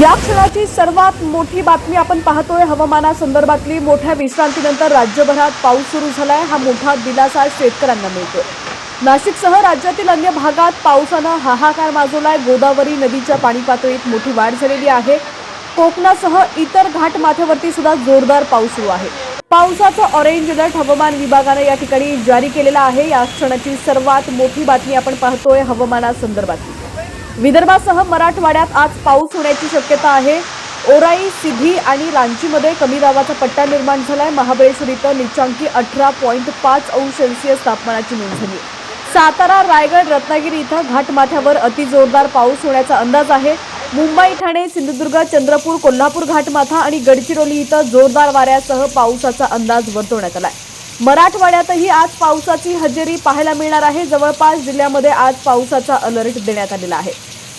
या क्षणाची सर्वात मोठी बातमी आपण पाहतोय हवामानासंदर्भातली। मोठ्या विश्रांतीनंतर राज्यभरात पाऊस सुरू झालाय। हा मोठा दिलासा शेतकऱ्यांना मिळतोय। नाशिकसह राज्यातील अन्य भागात पावसानं हाहाकार माजवलाय। गोदावरी नदीच्या पाणी पातळीत मोठी वाढ झालेली आहे। कोकणासह इतर घाट माथ्यावरती सुद्धा जोरदार पाऊस सुरू आहे। पावसाचं ऑरेंज अलर्ट हवामान विभागाने या ठिकाणी जारी केलेला आहे। या क्षणाची सर्वात मोठी बातमी आपण पाहतोय हवामानासंदर्भातली। विदर्भासह मराठवाड्यात आज पाऊस होण्याची शक्यता आहे। ओराई, सिधी आणि रांचीमध्ये कमी दाबाचा पट्टा निर्माण झालाय। महाबळेश्वर इथं नीचांकी 18.5 अंश सेल्सिअस तापमानाची नोंद झाली। सातारा, रायगड, रत्नागिरी इथं घाटमाथ्यावर अतिजोरदार पाऊस होण्याचा अंदाज आहे। मुंबई, ठाणे, सिंधुदुर्ग, चंद्रपूर, कोल्हापूर घाटमाथा आणि गडचिरोली इथं जोरदार वाऱ्यासह पावसाचा अंदाज वर्तवण्यात आलाय। मराठवाड्यातही आज पावसाची हजेरी पाहायला मिळणार आहे। जवळपास जिल्ह्यामध्ये आज पावसाचा अलर्ट देण्यात आलेला आहे।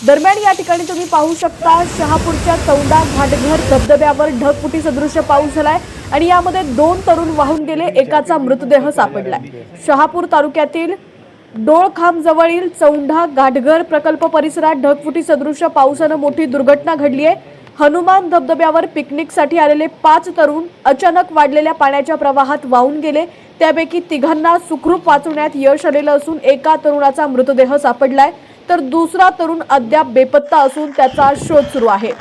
दरम्यान या ठिकाणी तुम्ही पाहू शकता शहापूरच्या चौंडा घाटघर धबधब्यावर ढगफुटी सदृश पाऊस झालाय आणि यामध्ये 2 तरुण वाहून गेले। एकाचा मृतदेह सापडलाय। शहापूर तालुक्यातील डोळखांब जवळील चौंडा घाटघर प्रकल्प परिसरात ढगफुटी सदृश पावसानं मोठी दुर्घटना घडली आहे। हनुमान धबधब्यावर पिकनिकसाठी आलेले 5 तरुण अचानक वाढलेल्या पाण्याच्या प्रवाहात वाहून गेले। त्यापैकी 3घांना सुखरूप वाचवण्यात यश आलेलं असून एका तरुणाचा मृतदेह सापडलाय तर दुसरा तरुण अद्याप बेपत्ता असून त्याचा शोध सुरू आहे।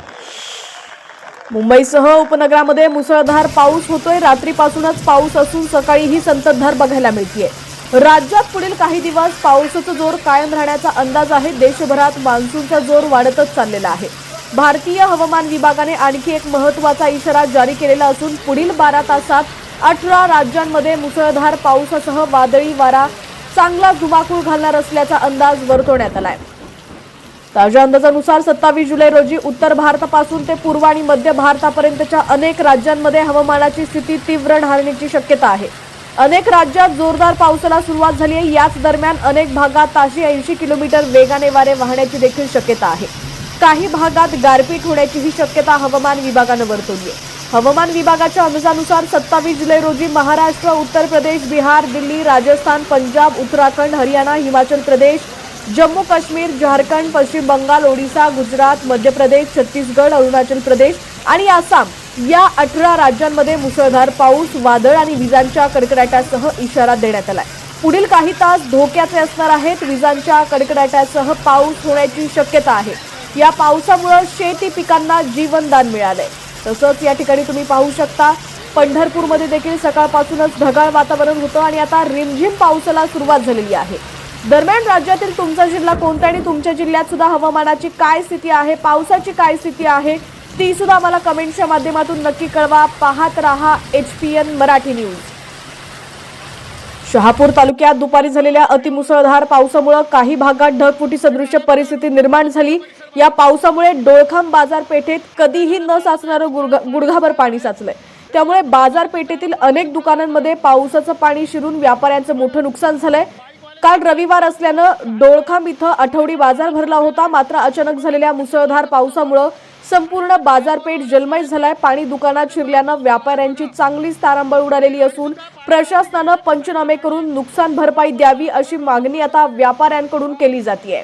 मुंबईसह उपनगरामध्ये मुसळधार पाऊस होतोय। रात्रीपासूनच पाऊस असून सकाळीही संततधार बघायला मिळतेय। राज्यात पुढील काही दिवस पावसाचा जोर कायम राहण्याचा अंदाज आहे। देशभरात मान्सूनचा जोर वाढतच चाललेला आहे। भारतीय हवामान विभागाने आणखी एक महत्त्वाचा इशारा जारी केलेला असून पुढील 12 तासात 18 राज्यांमध्ये मुसळधार पावसासह वादळी वारा चांगला धुमाकूळ घालणार असल्याचा अंदाज वर्तवण्यात आलाय। ताज्या अंदाजानुसार 27 जुलै रोजी उत्तर भारतापासून ते पूर्व आणि मध्य भारतापर्यंतच्या अनेक राज्यांमध्ये हवामानाची स्थिती तीव्र राहण्याची शक्यता आहे। अनेक राज्यात जोरदार पावसाला सुरुवात झाली आहे। याच दरम्यान अनेक भागात ताशी 80 किलोमीटर वेगाने वारे वाहण्याची देखील शक्यता आहे। काही भागात गारपीट होण्याचीही शक्यता हवामान विभागाने वर्तवली आहे। हवामान विभागाच्या अंदाजानुसार 27 जुलै रोजी महाराष्ट्र, उत्तर प्रदेश, बिहार, दिल्ली, राजस्थान, पंजाब, उत्तराखंड, हरियाणा, हिमाचल प्रदेश, जम्मू काश्मीर, झारखंड, पश्चिम बंगाल, ओडिशा, गुजरात, मध्य प्रदेश, छत्तीसगड, अरुणाचल प्रदेश आणि आसाम या 18 राज्यांमध्ये मुसळधार पाऊस, वादळ आणि विजांच्या कडकडाटासह इशारा देण्यात आलाय। पुढील काही तास धोक्याचे असणार आहेत। विजांच्या कडकडाटासह पाऊस होण्याची शक्यता आहे। या पावसामुळे शेती पिकांना जीवनदान मिळालंय। तसंच या ठिकाणी तुम्ही पाहू शकता पंढरपूरमध्ये देखील सकाळपासूनच ढगाळ वातावरण होतं आणि आता रिमझिम पावसाला सुरुवात झालेली आहे। दरम्यान राज्यातील तुमचा जिल्हा कोणता आणि तुमच्या जिल्ह्यात सुद्धा हवामानाची काय स्थिती आहे, पावसाची काय स्थिती आहे ती सुद्धा आम्हाला कमेंटच्या माध्यमातून नक्की कळवा। पाहत रहा HPN मराठी न्यूज। शहापूर तालुक्यात दुपारी झालेल्या अतिमुसळधार पावसामुळे काही भागात ढगफुटी सदृश परिस्थिती निर्माण झाली। या पावसामुळे डोळखांब बाजारपेठेत कधीही न साचणारं गुडघाभर पाणी साचलंय। त्यामुळे बाजारपेठेतील अनेक दुकानांमध्ये पावसाचं पाणी शिरून व्यापाऱ्यांचं मोठं नुकसान झालंय। काल रविवार असल्यानं डोळखांब इथं आठवडी बाजार भरला होता। मात्र अचानक झालेल्या मुसळधार पावसामुळे संपूर्ण बाजारपेठ जलमय झालाय। पाणी दुकानात शिरल्यानं व्यापाऱ्यांची चांगलीच तारांबळ उडालेली असून प्रशासनानं पंचनामे करून नुकसान भरपाई द्यावी अशी मागणी आता व्यापाऱ्यांकडून केली जाते।